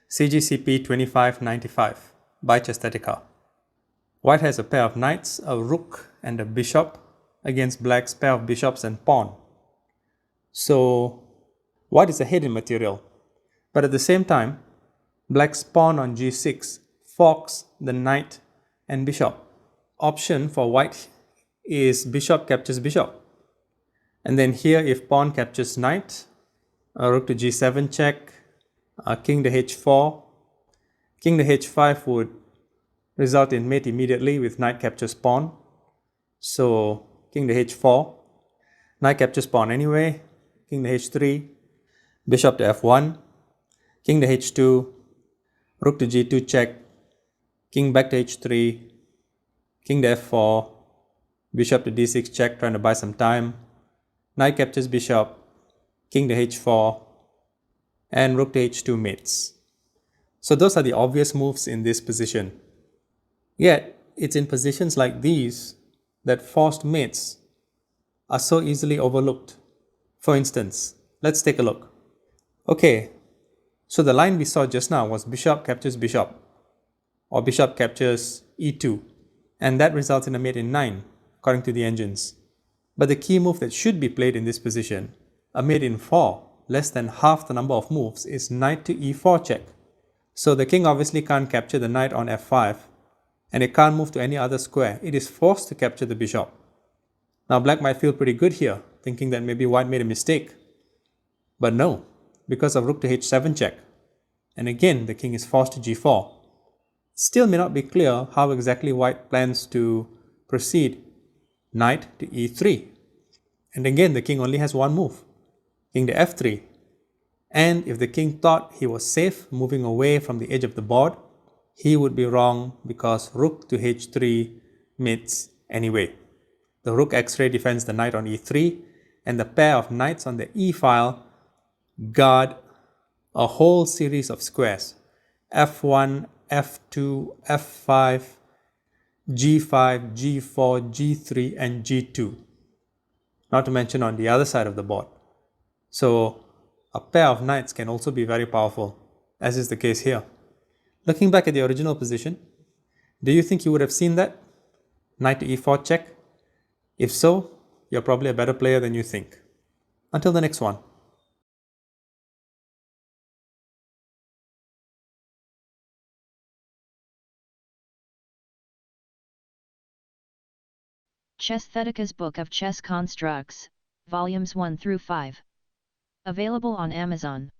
CGCP 2595 by Chesthetica. White has a pair of knights, a rook and a bishop against black's pair of bishops and pawn. So white is ahead in material, but at the same time, black's pawn on g6 forks the knight and bishop. Option for white is bishop captures bishop. And then here, if pawn captures knight, rook to g7 check, king to h4, king to h5 would result in mate immediately with knight captures pawn. So king to h4, knight captures pawn anyway, king to h3, bishop to f1, king to h2, rook to g2 check, king back to h3, king to f4, bishop to d6 check, trying to buy some time, knight captures bishop, king to h4, and rook to h2 mates. So those are the obvious moves in this position. Yet, it's in positions like these that forced mates are so easily overlooked. For instance, let's take a look. Okay, so the line we saw just now was bishop captures bishop, or bishop captures e2, and that results in a mate in 9, according to the engines. But the key move that should be played in this position, a mate in 4, less than half the number of moves, is knight to e4 check. So the king obviously can't capture the knight on f5, and it can't move to any other square. It is forced to capture the bishop. Now black might feel pretty good here, thinking that maybe white made a mistake. But no, because of rook to h7 check. And again, the king is forced to g4. Still may not be clear how exactly white plans to proceed. Knight to e3. And again, the king only has one move. King to f3. And if the king thought he was safe moving away from the edge of the board, he would be wrong because rook to h3 mates anyway. The rook x-ray defends the knight on e3, and the pair of knights on the e file guard a whole series of squares: f1, f2, f5, g5, g4, g3, and g2. Not to mention on the other side of the board. So a pair of knights can also be very powerful, as is the case here. Looking back at the original position, do you think you would have seen that? Knight to e4 check? If so, you're probably a better player than you think. Until the next one. Chesthetica's Book of Chess Constructs, Volumes 1 through 5. Available on Amazon.